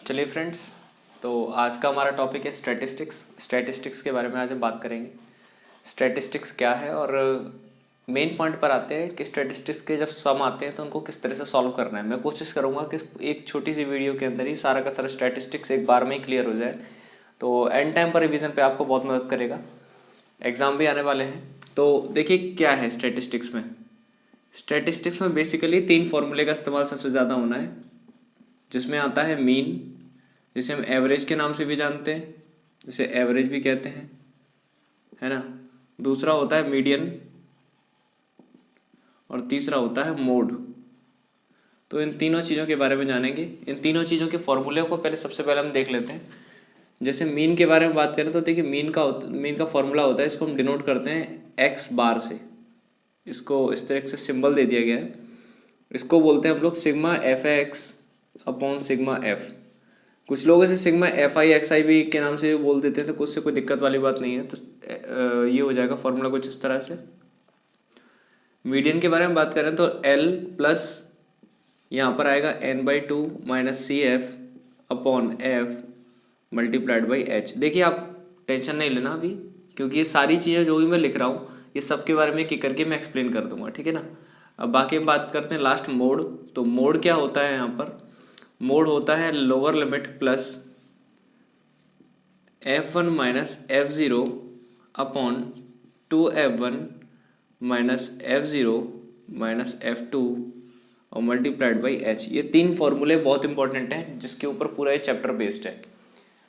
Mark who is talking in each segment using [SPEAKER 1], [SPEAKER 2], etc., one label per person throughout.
[SPEAKER 1] चलिए फ्रेंड्स, तो आज का हमारा टॉपिक है स्टैटिस्टिक्स के बारे में आज हम बात करेंगे। स्टैटिस्टिक्स क्या है और मेन पॉइंट पर आते हैं कि स्टैटिस्टिक्स के जब सम आते हैं तो उनको किस तरह से सॉल्व करना है। मैं कोशिश करूँगा कि एक छोटी सी वीडियो के अंदर ही सारा का सारा स्टैटिस्टिक्स एक बार में ही क्लियर हो जाए, तो एंड टाइम पर रिवीजन पे आपको बहुत मदद करेगा। एग्ज़ाम भी आने वाले हैं, तो देखिए क्या है स्टैटिस्टिक्स में। स्टैटिस्टिक्स में बेसिकली 3 फॉर्मूले का इस्तेमाल सबसे ज़्यादा होना है, जिसमें आता है मीन, जिसे हम एवरेज के नाम से भी जानते हैं, जिसे एवरेज भी कहते हैं, है ना। दूसरा होता है मीडियन और तीसरा होता है मोड। तो इन तीनों चीज़ों के बारे में जानेंगे। इन तीनों चीज़ों के फॉर्मूले को सबसे पहले हम देख लेते हैं। जैसे मीन के बारे में बात करें तो देखिए मीन का फॉर्मूला होता है, इसको हम डिनोट करते हैं एक्स बार से। इसको इस तरह से सिंबल दे दिया गया है। इसको बोलते हैं हम लोग sigma F x upon sigma F. कुछ लोग इसे सिग्मा एफ आई एक्स आई भी के नाम से भी बोल देते हैं, तो कुछ से कोई दिक्कत वाली बात नहीं है। तो ये हो जाएगा फॉर्मूला कुछ इस तरह से। मीडियन के बारे में बात करें तो एल प्लस यहाँ पर आएगा N by two minus C F upon F multiplied by H. देखिए आप टेंशन नहीं लेना अभी, क्योंकि ये सारी चीज़ें जो भी मैं लिख रहा हूँ ये सब के बारे में एक करके मैं एक्सप्लेन कर दूंगा, ठीक है ना। अब बाकी हम बात करते हैं लास्ट मोड। तो मोड क्या होता है यहाँ पर? मोड होता है lower limit plus f1 minus F zero upon 2f1 minus F zero minus f2 और मल्टीप्लाइड बाई h। ये 3 फॉर्मूले बहुत इंपॉर्टेंट हैं, जिसके ऊपर पूरा ये चैप्टर बेस्ड है।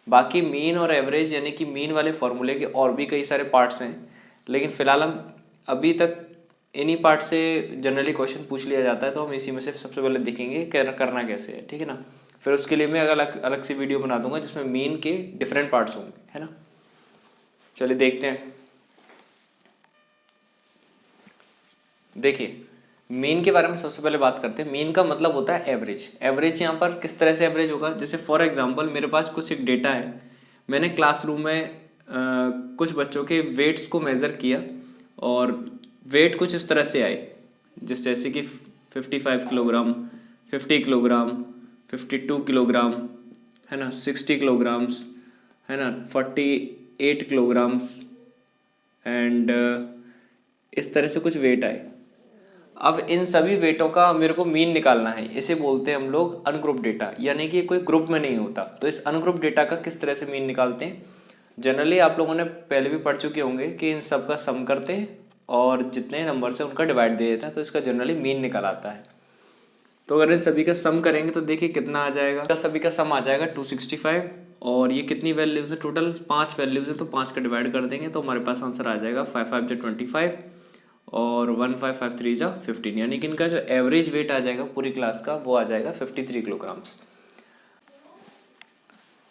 [SPEAKER 1] बाकी मीन और एवरेज यानी कि मीन वाले फॉर्मूले के और भी कई सारे पार्ट्स हैं, लेकिन फिलहाल हम अभी तक इन्हीं पार्ट से जनरली क्वेश्चन पूछ लिया जाता है, तो हम इसी में से सबसे पहले देखेंगे करना कैसे है, ठीक है ना। फिर उसके लिए मैं अलग से वीडियो बना दूंगा जिसमें मीन के डिफरेंट पार्ट्स होंगे, है ना। चलिए देखते हैं। देखिए मीन के बारे में सबसे पहले बात करते हैं। मीन का मतलब होता है एवरेज। एवरेज यहाँ पर किस तरह से एवरेज होगा? जैसे फॉर एग्जांपल मेरे पास कुछ एक डेटा है, मैंने क्लासरूम में कुछ बच्चों के वेट्स को मेज़र किया और वेट कुछ इस तरह से आए, जैसे कि 55 किलोग्राम, 50 किलोग्राम, 52 किलोग्राम, है ना, 60 किलोग्राम्स, है ना, 48 किलोग्राम्स एंड इस तरह से कुछ वेट आए। अब इन सभी वेटों का मेरे को मीन निकालना है। इसे बोलते हैं हम लोग अनग्रुप डेटा, यानी कि कोई ग्रुप में नहीं होता। तो इस अनग्रुप डेटा का किस तरह से मीन निकालते हैं? जनरली आप लोगों ने पहले भी पढ़ चुके होंगे कि इन सब का सम करते हैं और जितने नंबर से उनका डिवाइड दे देता है, तो इसका जनरली मीन निकल आता है। तो अगर इन सभी का सम करेंगे तो देखिए कितना आ जाएगा। सभी का सम आ जाएगा 265 और ये कितनी वैल्यूज़ है? टोटल 5 वैल्यूज़ है, तो 5 का डिवाइड कर देंगे तो हमारे पास आंसर आ जाएगा 5 5 जा 25 और 1 5 5 3 जा 15, यानी कि इनका जो एवरेज वेट आ जाएगा पूरी क्लास का वो आ जाएगा 53 किलोग्राम्स।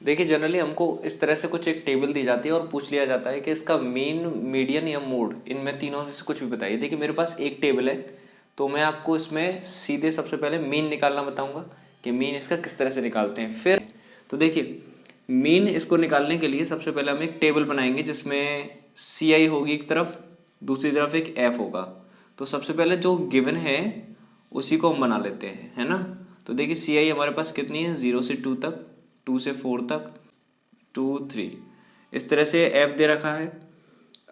[SPEAKER 1] देखिए जनरली हमको इस तरह से कुछ एक टेबल दी जाती है और पूछ लिया जाता है कि इसका मीन, मीडियन या मोड, इनमें तीनों में से कुछ भी बताइए। देखिए मेरे पास एक टेबल है, तो मैं आपको इसमें सीधे सबसे पहले मीन निकालना बताऊंगा कि मीन इसका किस तरह से निकालते हैं। फिर तो देखिए मीन इसको निकालने के लिए सबसे पहले हम एक टेबल बनाएंगे जिसमें CI होगी एक तरफ, दूसरी तरफ एक F होगा। तो सबसे पहले जो गिवन है उसी को हम बना लेते हैं, है ना। तो देखिए CI हमारे पास कितनी है? 0 से 2 तक, 2 से 4 तक, 2 3, इस तरह से F दे रखा है।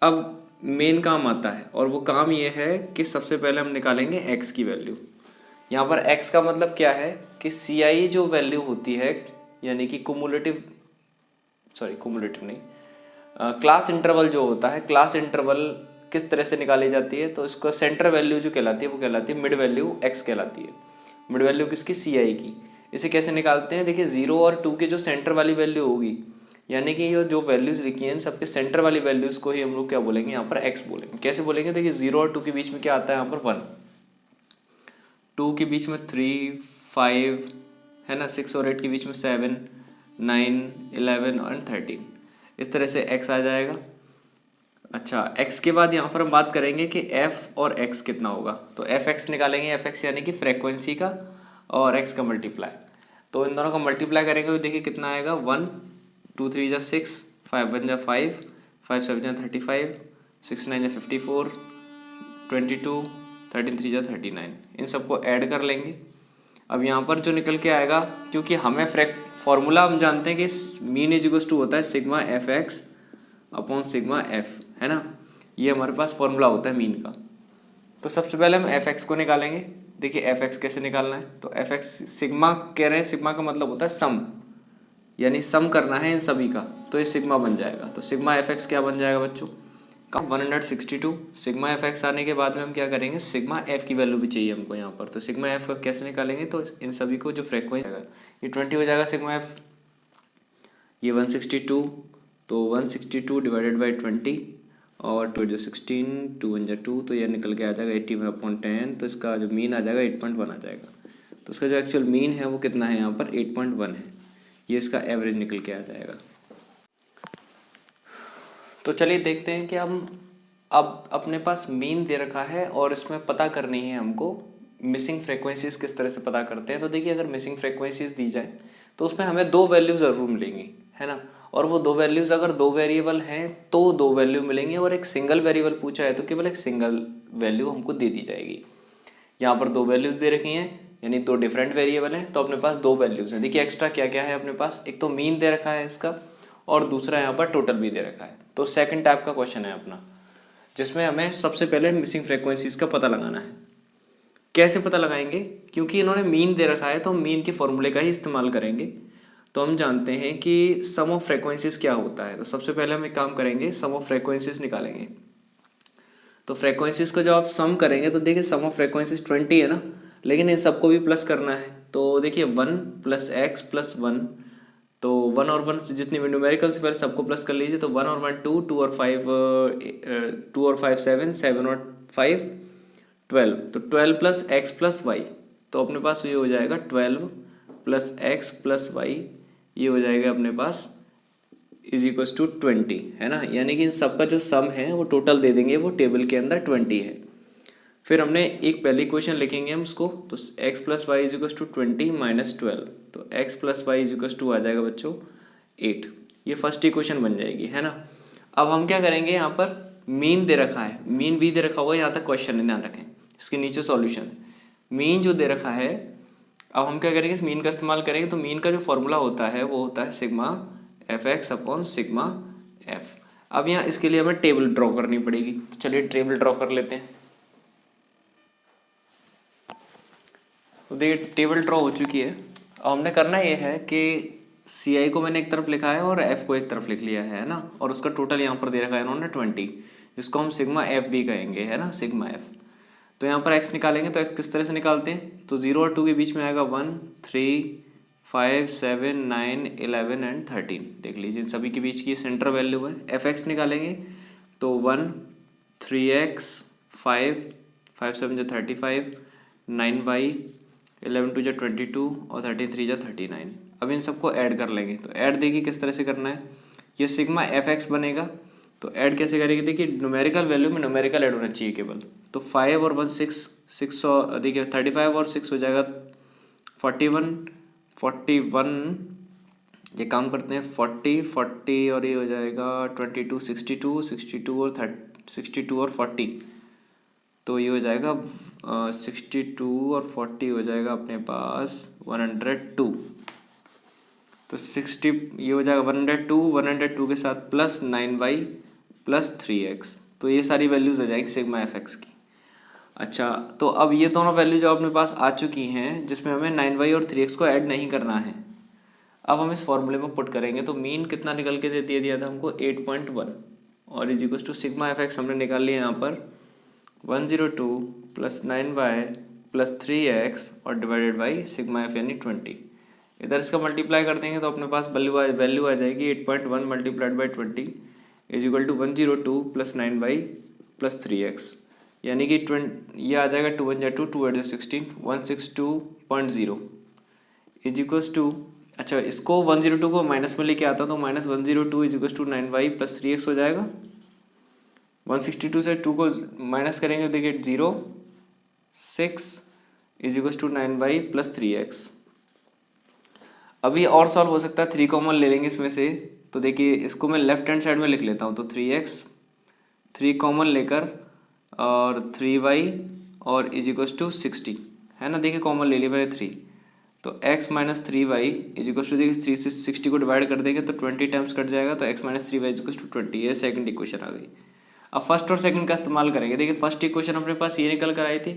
[SPEAKER 1] अब मेन काम आता है और वो काम ये है कि सबसे पहले हम निकालेंगे x की वैल्यू। यहाँ पर x का मतलब क्या है कि CI जो वैल्यू होती है, यानी कि कुमुलेटिव नहीं, क्लास इंटरवल जो होता है, क्लास इंटरवल किस तरह से निकाली जाती है? तो इसको सेंटर वैल्यू जो कहलाती है वो कहलाती है मिड वैल्यू x कहलाती है। मिड वैल्यू किसकी? CI की। इसे कैसे निकालते हैं? देखिए 0 और 2 के जो सेंटर वाली वैल्यू होगी, यानी कि ये जो वैल्यूज लिखी हैं सबके सेंटर वाली वैल्यूज को ही हम लोग क्या बोलेंगे? यहाँ पर x बोलेंगे। कैसे बोलेंगे? देखिए 0 और 2 के बीच में क्या आता है? यहाँ पर 1, 2 के बीच में 3 5, है ना, 6 और 8 के बीच में 7 9 11 और 13, इस तरह से x आ जाएगा। अच्छा, x के बाद यहाँ पर हम बात करेंगे कि f और x कितना होगा। तो fx निकालेंगे, fx यानी कि फ्रेक्वेंसी का और x का मल्टीप्लाई। तो इन दोनों का मल्टीप्लाई करेंगे तो देखिए कितना आएगा? 1 2 3 जा 6, 5 1 जा 5, 5 7 जा 35, 6 9 जा 54, 22, 13 3 जा 39। इन सबको ऐड कर लेंगे। अब यहाँ पर जो निकल के आएगा, क्योंकि हमें फॉर्मूला हम जानते हैं कि मीन इज इक्वल टू होता है sigma F x upon sigma F, है ना। ये हमारे पास फॉर्मूला होता है मीन का। तो सबसे पहले हम एफ एक्स को निकालेंगे। देखिए एफ एक्स कैसे निकालना है, तो एफ एक्स सिग्मा कह रहे हैं, सिग्मा का मतलब होता है सम, यानी सम करना है इन सभी का, तो ये सिग्मा बन जाएगा। तो सिग्मा एफ एक्स क्या बन जाएगा बच्चों, 162। सिग्मा एफ एक्स आने के बाद में हम क्या करेंगे, सिग्मा एफ की वैल्यू भी चाहिए हमको यहाँ पर। तो सिग्मा एफ कैसे निकालेंगे, तो इन सभी को जो फ्रीक्वेंसी आएगा ये 20 हो जाएगा सिग्मा एफ, ये 162, तो 162 डिवाइडेड बाई 20 और 2 जो 16, 2 1 2, तो यह निकल के आ जाएगा 81/10। तो इसका जो मीन आ जाएगा 8.1 आ जाएगा। तो इसका जो एक्चुअल मीन है वो कितना है यहाँ पर 8.1 है, ये इसका एवरेज निकल के आ जाएगा। तो चलिए देखते हैं कि हम अब अपने पास मीन दे रखा है और इसमें पता करनी है हमको मिसिंग फ्रीक्वेंसीज किस तरह से पता करते हैं। तो देखिए अगर मिसिंग फ्रीक्वेंसीज दी जाए तो उसमें हमें दो वैल्यू ज़रूर मिलेंगी, है ना। और वो दो वैल्यूज़ अगर दो वेरिएबल हैं तो दो वैल्यू मिलेंगी, और एक सिंगल वेरिएबल पूछा है तो केवल एक सिंगल वैल्यू हमको दे दी जाएगी। यहाँ पर दो वैल्यूज़ दे रखी हैं, यानी दो डिफरेंट वेरिएबल हैं, तो अपने पास दो वैल्यूज़ हैं। देखिए एक्स्ट्रा क्या क्या है अपने पास, एक तो मीन दे रखा है इसका, और दूसरा यहाँ पर टोटल भी दे रखा है। तो सेकंड टाइप का क्वेश्चन है अपना, जिसमें हमें सबसे पहले मिसिंग फ्रीक्वेंसीज का पता लगाना है। कैसे पता लगाएंगे, क्योंकि इन्होंने मीन दे रखा है तो हम मीन के फॉर्मूले का ही इस्तेमाल करेंगे। तो हम जानते हैं कि सम ऑफ फ्रीक्वेंसीज क्या होता है। तो सबसे पहले हम एक काम करेंगे, सम ऑफ फ्रीक्वेंसीज निकालेंगे। तो फ्रीक्वेंसीज को जब आप सम करेंगे तो देखिए सम ऑफ फ्रीक्वेंसीज 20 है ना, लेकिन इन सबको भी प्लस करना है। तो देखिए 1 + x + 1, तो 1 और 1 से जितनी भी न्यूमेरिकल से पहले सबको प्लस कर लीजिए। तो 1 और 1 2, 2 और 5 2 और 5 7, 7 और 5 12, तो 12 + x + y, तो अपने पास ये हो जाएगा 12 + x + y, ये हो जाएगा अपने पास = 20, है ना। यानी कि इन सबका जो सम है वो टोटल दे देंगे, वो टेबल के अंदर 20 है। फिर हमने एक पहली इक्वेशन लिखेंगे हम उसको, तो x + y = 20 - 12, तो x + y = आ जाएगा बच्चों 8। ये फर्स्ट इक्वेशन बन जाएगी, है ना। अब हम क्या करेंगे, यहाँ पर मीन दे रखा है, मीन भी दे रखा होगा, यहाँ तक क्वेश्चन है, ध्यान रखें, इसके नीचे सॉल्यूशन है। मीन जो दे रखा है, अब हम क्या करेंगे, इस मीन का इस्तेमाल करेंगे। तो मीन का जो फॉर्मूला होता है वो होता है sigma F x upon sigma F. अब यहाँ इसके लिए हमें टेबल ड्रॉ करनी पड़ेगी, तो चलिए टेबल ड्रॉ कर लेते हैं। तो देखिए टेबल ड्रॉ हो चुकी है। अब हमने करना ये है कि सी आई को मैंने एक तरफ लिखा है और एफ को एक तरफ लिख लिया है ना, और उसका टोटल यहाँ पर दे रखा है इन्होंने 20, जिसको हम सिग्मा एफ भी कहेंगे, है ना, सिग्मा एफ। तो यहाँ पर एक्स निकालेंगे, तो एक्स किस तरह से निकालते हैं, तो 0 और 2 के बीच में आएगा 1 3 5 7 9 11 एंड 13। देख लीजिए इन सभी के बीच की सेंटर वैल्यू है। एफ एक्स निकालेंगे तो 1 3x 5 5 7 35 9y 11 2 22 और 13 3 39। अब इन सबको ऐड कर लेंगे। तो ऐड देखिए किस तरह से करना है, ये सिग्मा एफ एक्स बनेगा। तो ऐड कैसे करेंगे, देखिए न्यूमेरिकल वैल्यू में न्यूमेरिकल ऐड होना चाहिए केवल। तो 5 और 1 6 और देखिए 35 और 6 हो जाएगा 41 ये काम करते हैं 40 और ये हो जाएगा 22 62 और 62 और 40, तो ये हो जाएगा 62 और 40 हो जाएगा अपने पास 102। तो 60 ये हो जाएगा 102 के साथ प्लस 9y + 3x, तो ये सारी वैल्यूज़ हो जाएगी सिग्मा एफ एक्स की। अच्छा, तो अब ये दोनों वैल्यू जो अपने पास आ चुकी हैं, जिसमें हमें 9y और 3x को ऐड नहीं करना है। अब हम इस फॉर्मूले में पुट करेंगे, तो मीन कितना निकल के दे दिया था हमको 8.1, और = सिग्मा एफ एक्स हमने निकाल लिया यहाँ पर 102 + 9y + 3x और डिवाइडेड बाई सिग्मा एफ यानी 20। इधर इसका मल्टीप्लाई कर देंगे तो अपने पास वैल्यू आ जाएगी 8.1 × 20 = 102 + 9y + 3x, यानी कि ये आ जाएगा 2 1 2 2 8 16 162.0 = अच्छा, इसको 102 को माइनस में लेके आता तो -102 = 9y + 3x हो जाएगा। 162 से 2 को माइनस करेंगे तो देखिए 0 6 = 9y + 3x। अभी और सॉल्व हो सकता है, 3 कॉमन ले लेंगे इसमें से। तो देखिए इसको मैं लेफ्ट हैंड साइड में लिख लेता हूँ, तो 3x 3 कॉमन लेकर और 3y और = 60, है ना। देखिए कॉमन ले लिया मैंने 3, तो x minus 3y is equal to, देखिए 3 से 60 को डिवाइड कर देंगे तो 20 टाइम्स कट जाएगा, तो x minus 3y is equal to 20। ये सेकंड इक्वेशन आ गई। अब फर्स्ट और सेकंड का इस्तेमाल करेंगे। देखिए फर्स्ट इक्वेशन अपने पास ये निकल कर आई थी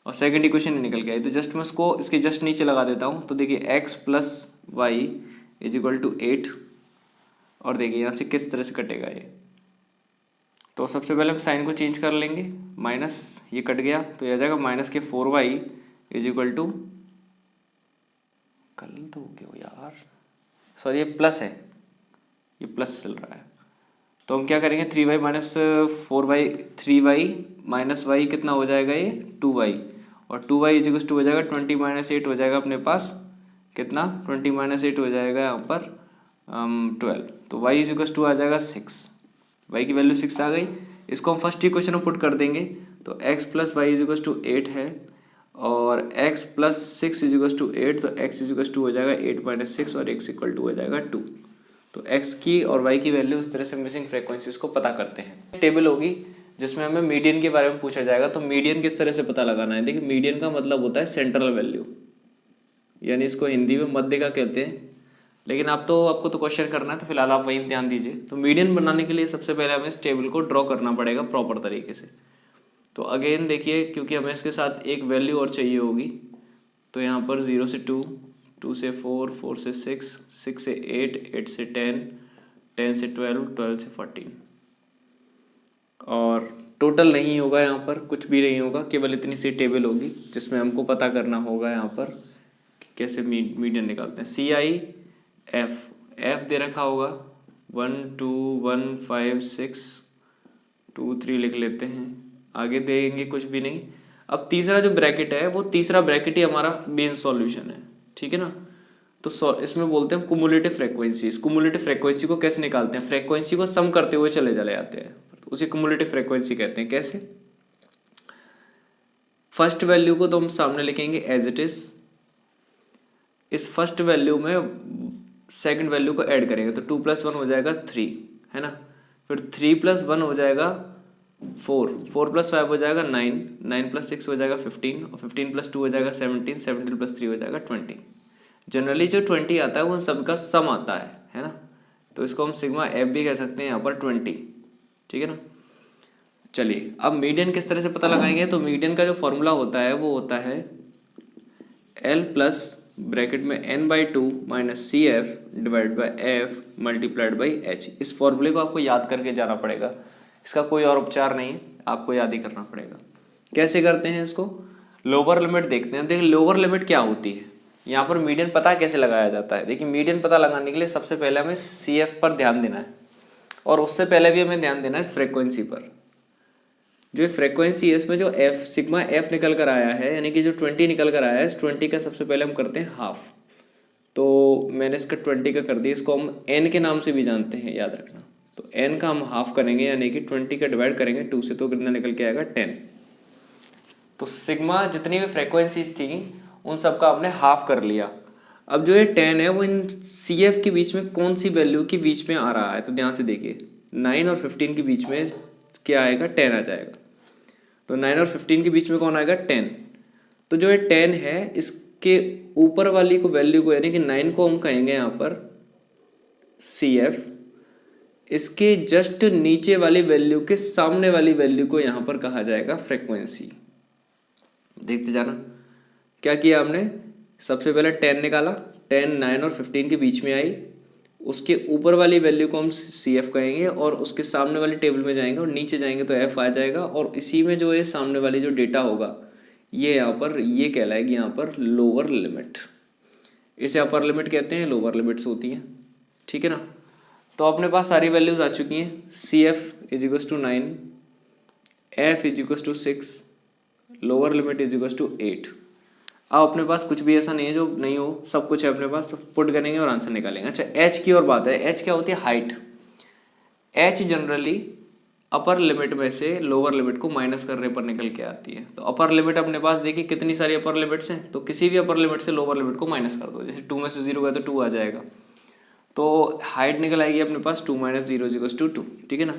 [SPEAKER 1] और सेकंड इक्वेशन ये निकल के आई, तो जस्ट मैं उसको इसके जस्ट नीचे लगा देता हूँ। तो देखिए x plus y is equal to 8, और देखिए यहाँ से किस तरह से कटेगा ये। तो सबसे पहले हम साइन को चेंज कर लेंगे, माइनस ये कट गया तो ये आ जाएगा माइनस के 4y इज इक्वल टू, कल तो हो गया यार, सॉरी ये प्लस है, ये प्लस चल रहा है। तो हम क्या करेंगे, 3y minus 4y, 3y minus Y कितना हो जाएगा ये 2y, और 2y इज इक्वल टू हो जाएगा 20 माइनस 8 हो जाएगा अपने पास कितना, 20 माइनस 8 हो जाएगा यहाँ पर 12। तो y इज इक्वल टू आ जाएगा 6, y की वैल्यू 6 आ गई। इसको हम फर्स्ट इक्वेशन में पुट कर देंगे तो x plus y is equal to 8 है, और x plus 6 is equal to 8, तो x इज इक्वल टू हो जाएगा 8 माइनस 6 और x इक्वल टू हो जाएगा 2। तो x की और y की वैल्यू इस तरह से मिसिंग फ्रीक्वेंसीज को पता करते हैं। टेबल होगी जिसमें हमें मीडियन के बारे में पूछा जाएगा। तो मीडियन किस तरह से पता लगाना है, देखिए मीडियन का मतलब होता है सेंट्रल वैल्यू, यानी इसको हिंदी में मध्य का कहते हैं, लेकिन आपको तो क्वेश्चन करना है तो फिलहाल आप वहीं ध्यान दीजिए। तो मीडियन बनाने के लिए सबसे पहले हमें इस टेबल को ड्रॉ करना पड़ेगा प्रॉपर तरीके से। तो अगेन देखिए, क्योंकि हमें इसके साथ एक वैल्यू और चाहिए होगी, तो यहाँ पर 0 से 2, 2 से 4, 4 से 6, 6 से 8, 8 से 10, 10 से 12, 12 से 14, और टोटल नहीं होगा यहाँ पर, कुछ भी नहीं होगा, केवल इतनी सी टेबल होगी जिसमें हमको पता करना होगा यहाँ पर कि कैसे मीडियन निकालते हैं। CI F दे रखा होगा 1 2 1 5 6 2 3 लिख लेते हैं, आगे देंगे कुछ भी नहीं। अब तीसरा जो ब्रैकेट है वो तीसरा ब्रैकेट ही हमारा मेन सॉल्यूशन है, ठीक है ना। तो इसमें बोलते हैं कुमुलेटिव फ्रीक्वेंसी। कुमुलेटिव फ्रीक्वेंसी को कैसे निकालते हैं, फ्रीक्वेंसी को सम करते हुए चले जाते हैं, उसे कुमुलेटिव फ्रीक्वेंसी कहते हैं। कैसे, फर्स्ट वैल्यू को तो हम सामने लिखेंगे एज इट इज, इस फर्स्ट वैल्यू में सेकंड वैल्यू को ऐड करेंगे तो 2 + 1 हो जाएगा 3, है ना। फिर 3 + 1 हो जाएगा 4, 4 + 5 हो जाएगा 9, 9 + 6 हो जाएगा 15, और 15 + 2 हो जाएगा 17, 17 + 3 हो जाएगा 20। जनरली जो 20 आता है वो उन सबका सम आता है ना। तो इसको हम सिग्मा एफ भी कह सकते हैं यहाँ पर 20, ठीक है ना। चलिए अब मीडियन किस तरह से पता लगाएंगे, तो मीडियन का जो फॉर्मूला होता है वो होता है L प्लस ब्रैकेट में n/2 minus CF divide by F multiplied by H। इस फॉर्मूले को आपको याद करके जाना पड़ेगा, इसका कोई और उपचार नहीं है, आपको याद ही करना पड़ेगा। कैसे करते हैं इसको, लोअर लिमिट देखते हैं। देखिए लोअर लिमिट क्या होती है, यहाँ पर मीडियन पता कैसे लगाया जाता है। देखिए मीडियन पता लगाने के लिए सबसे पहले हमें CF पर ध्यान देना है, और उससे पहले भी हमें ध्यान देना है इस फ्रीक्वेंसी पर। जो फ्रीक्वेंसी है इसमें जो F सिग्मा F निकल कर आया है, यानी कि जो 20 निकल कर आया है, इस 20 का सबसे पहले हम करते हैं हाफ। तो मैंने इसका 20 का कर दिया, इसको हम n के नाम से भी जानते हैं, याद रखना। तो n का हम हाफ करेंगे, यानी कि 20 का डिवाइड करेंगे 2 से, तो कितना निकल के आएगा 10। तो सिग्मा जितनी भी फ्रीक्वेंसीज थी उन सबका हमने हाफ कर लिया। अब जो ये 10 है वो इन CF के बीच में कौन सी वैल्यू के बीच में आ रहा है, तो ध्यान से देखिए 9 और 15 के बीच में क्या आएगा, 10 आ जाएगा। तो 9 और 15 के बीच में कौन आएगा, 10। तो जो ये 10 है इसके ऊपर वाली को वैल्यू को, यानी कि 9 को हम कहेंगे यहाँ पर CF, इसके जस्ट नीचे वाली वैल्यू के सामने वाली वैल्यू को यहाँ पर कहा जाएगा फ्रीक्वेंसी। देखते जाना क्या किया हमने, सबसे पहले 10 निकाला, 10 9 और 15 के बीच में आई, उसके ऊपर वाली वैल्यू को हम CF कहेंगे, और उसके सामने वाली टेबल में जाएंगे और नीचे जाएंगे तो F आ जाएगा, और इसी में जो ये सामने वाली जो डेटा होगा ये यहाँ पर ये कहलाएगी यहाँ पर लोअर लिमिट। इसे अपर लिमिट कहते हैं, लोअर लिमिट्स होती हैं, ठीक है ना। तो अपने पास सारी वैल्यूज आ चुकी हैं। CF is equal to 9, F is equal to 6, lower limit is equal to 8। अब अपने पास कुछ भी ऐसा नहीं है जो नहीं हो, सब कुछ है अपने पास, पुट करेंगे और आंसर निकालेंगे। अच्छा H की और बात है, H क्या होती है, height. H generally upper limit में से लोअर लिमिट को माइनस करने पर निकल के आती है। तो अपर लिमिट अपने पास देखिए कितनी सारी अपर लिमिट्स हैं, तो किसी भी अपर लिमिट से लोअर लिमिट को माइनस कर दो। जैसे 2 में से 0 गया तो 2 आ जाएगा, तो हाइट निकल आएगी अपने पास 2 - 0 = 2, ठीक है ना।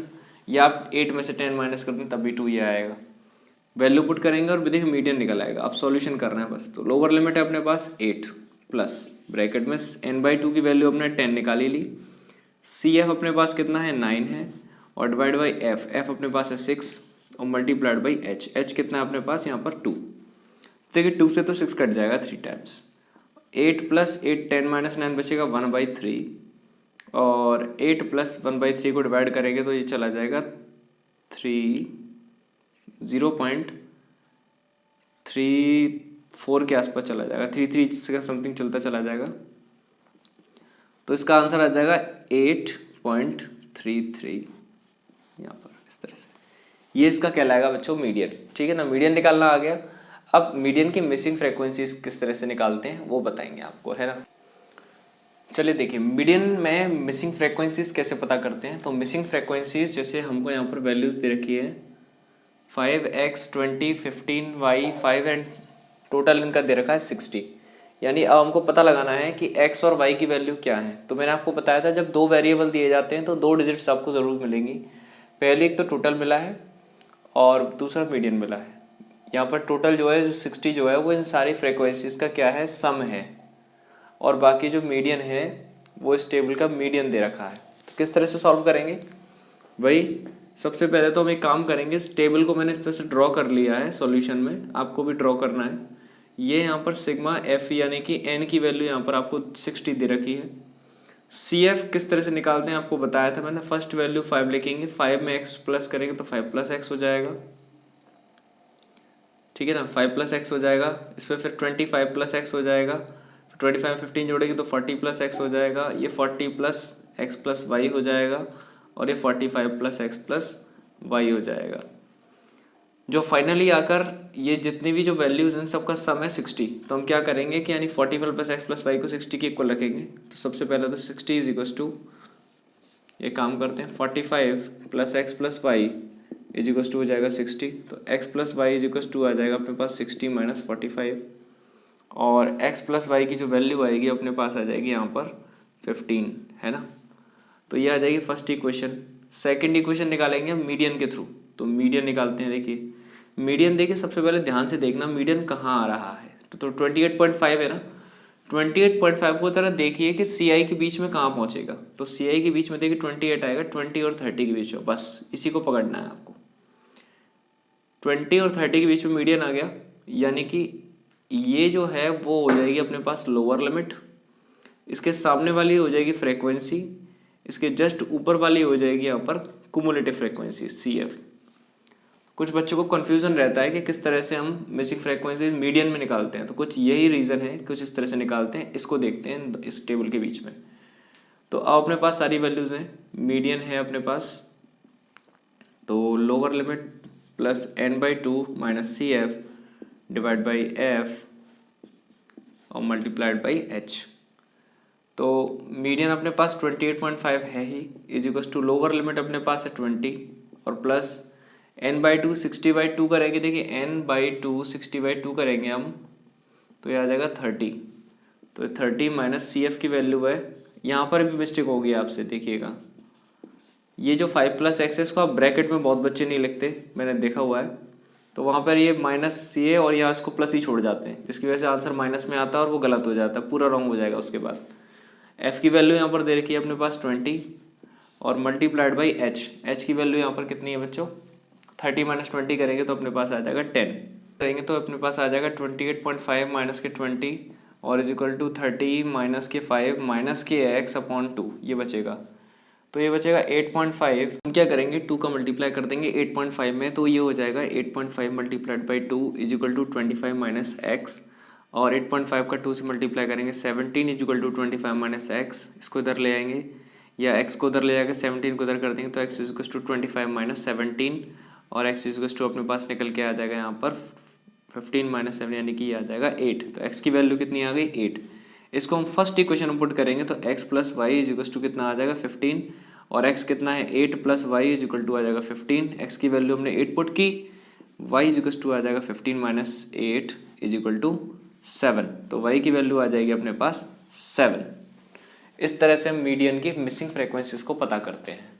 [SPEAKER 1] या आप 8 में से 10 माइनस कर दें तब भी 2 ही आएगा। वैल्यू पुट करेंगे और देखिए मीडियन निकल आएगा। अब सॉल्यूशन करना है बस। तो लोअर लिमिट है अपने पास 8 प्लस ब्रैकेट में n/2 की वैल्यू अपने 10 निकाली ली। सी एफ अपने पास कितना है 9 है और डिवाइड बाई एफ, एफ अपने पास है 6 और मल्टीप्लाइड बाई एच, एच कितना है अपने पास यहाँ पर 2। देखिए 2 से तो 6 कट जाएगा 3 टाइम्स। 8 प्लस 8 10 माइनस 9 बचेगा 1/3 और 8 प्लस 1/3 को डिवाइड करेंगे तो ये चला जाएगा 0.34 के आसपास चला जाएगा, 33 से समथिंग चलता चला जाएगा। तो इसका आंसर आ जाएगा 8.33 यहाँ पर इस तरह से। ये इसका कहलाएगा बच्चों मीडियन, ठीक है ना। मीडियन निकालना आ गया। अब मीडियन की मिसिंग फ्रीक्वेंसीज किस तरह से निकालते हैं वो बताएंगे आपको, है ना। चलिए देखिए मीडियन में मिसिंग फ्रीक्वेंसीज कैसे पता करते हैं। तो मिसिंग फ्रीक्वेंसीज जैसे हमको यहाँ पर वैल्यूज दे रखी है 5x 20 15y 5 एंड टोटल इनका दे रखा है 60। यानी अब हमको पता लगाना है कि x और y की वैल्यू क्या है। तो मैंने आपको बताया था जब दो वेरिएबल दिए जाते हैं तो दो डिजिट्स आपको ज़रूर मिलेंगी। पहले एक तो टोटल मिला है और दूसरा मीडियन मिला है। यहाँ पर टोटल जो है 60 जो है वो इन सारी फ्रीक्वेंसीज का क्या है सम है और बाकी जो मीडियन है वो इस टेबल का मीडियन दे रखा है। तो किस तरह से सॉल्व करेंगे भाई। सबसे पहले तो हम एक काम करेंगे, इस टेबल को मैंने इस तरह से ड्रॉ कर लिया है सॉल्यूशन में, आपको भी ड्रॉ करना है। ये यहाँ पर सिग्मा एफ यानी कि एन की वैल्यू यहाँ पर आपको 60 दे रखी है। सी एफ किस तरह से निकालते हैं आपको बताया था मैंने। फर्स्ट वैल्यू 5 लिखेंगे, 5 में x प्लस करेंगे तो 5 प्लस एक्स हो जाएगा, ठीक है ना। 5 प्लस एक्स हो जाएगा, इस पर फिर 25 प्लस एक्स हो जाएगा, 25 में 15 जोड़ेंगे तो 40 प्लस एक्स हो जाएगा, ये 40 प्लस एक्स प्लस वाई हो जाएगा और ये 45 प्लस एक्स प्लस वाई हो जाएगा। जो फाइनली आकर ये जितनी भी जो वैल्यूज़ हैं सबका सम है 60। तो हम क्या करेंगे कि यानी 45 प्लस एक्स प्लस वाई को 60 के इक्वल रखेंगे। तो सबसे पहले तो 60 इज इक्वल टू, ये काम करते हैं 45 plus x plus y is equal to हो जाएगा 60। तो x plus y is equal to आ जाएगा अपने पास 60 माइनस 45 और x प्लस वाई की जो वैल्यू आएगी अपने पास आ जाएगी यहाँ पर 15, है ना। तो ये आ जाएगी फर्स्ट इक्वेशन। सेकंड इक्वेशन निकालेंगे हम मीडियन के थ्रू। तो मीडियन निकालते हैं। देखिए मीडियन, देखिए सबसे पहले ध्यान से देखना मीडियन कहाँ आ रहा है। तो 28.5 है ना, 28.5 को तरह देखिए कि सी आई के बीच में कहाँ पहुँचेगा। तो सी आई के बीच में देखिए 28 आएगा, 20 और 30 के बीच में, बस इसी को पकड़ना है आपको। 20 और 30 के बीच में मीडियन आ गया, यानी कि ये जो है वो हो जाएगी अपने पास लोअर लिमिट, इसके सामने वाली हो जाएगी फ्रीक्वेंसी, इसके जस्ट ऊपर वाली हो जाएगी यहाँ पर कुमुलेटिव फ्रीक्वेंसी सी एफ। कुछ बच्चों को कन्फ्यूजन रहता है कि किस तरह से हम मिसिंग फ्रीक्वेंसीज मीडियन में निकालते हैं। तो कुछ यही रीज़न है, कुछ इस तरह से निकालते हैं। इसको देखते हैं इस टेबल के बीच में। तो अब अपने पास सारी वैल्यूज़ हैं, मीडियन है अपने पास। तो lower limit plus n/2 minus C F divide by F और मल्टीप्लाइड बाई एच। तो मीडियन अपने पास 28.5 है ही, is equal to lower limit अपने पास है 20 और प्लस n/2 60/2 करेंगे। देखिए n/2 60/2 करेंगे हम तो ये आ जाएगा 30। तो 30 माइनस सी एफ की वैल्यू है, यहाँ पर भी मिस्टेक होगी आपसे, देखिएगा ये जो 5 प्लस एक्स है इसको आप ब्रैकेट में बहुत बच्चे नहीं लिखते, मैंने देखा हुआ है। तो वहाँ पर ये माइनस सी है और यहाँ इसको प्लस ही छोड़ जाते हैं, जिसकी वजह से आंसर माइनस में आता है और वो गलत हो जाता है, पूरा रॉन्ग हो जाएगा उसके बाद। एफ़ की वैल्यू यहाँ पर दे रखी है अपने पास 20 और मल्टीप्लाइड बाई एच, एच की वैल्यू यहाँ पर कितनी है बच्चों 30 माइनस 20 करेंगे तो अपने पास आ जाएगा 10 करेंगे तो अपने पास आ जाएगा 28.5 माइनस के 20 और इज इक्वल टू 30 माइनस के 5 माइनस के एक्स अपॉन 2, ये बचेगा। तो ये बचेगा 8.5। हम क्या करेंगे 2 का मल्टीप्लाई कर देंगे 8.5 में, तो ये हो जाएगा 8.5 multiplied by 2 is equal to 25 minus x और 8.5 का 2 से मल्टीप्लाई करेंगे 17 is equal to 25 minus x. इसको इधर ले आएंगे या एक्स को उधर ले जाकर 17 को इधर कर देंगे तो x is equal to 25 minus 17 और एक्स इज इक्वल टू अपने पास निकल के आ जाएगा यहाँ पर 15 माइनस 7 यानी कि ये आ जाएगा 8। तो एक्स की वैल्यू कितनी आ गई 8। इसको हम फर्स्ट इक्वेशन में पुट करेंगे तो x plus y is equal to कितना आ जाएगा 15 और x कितना है 8 plus y is equal to आ जाएगा 15। x की वैल्यू हमने 8 पुट की, y इज इक्वल टू आ जाएगा 15 माइनस 8 इज इक्वल टू 7। तो y की वैल्यू आ जाएगी अपने पास 7। इस तरह से हम मीडियन की मिसिंग फ्रीक्वेंसीज को पता करते हैं।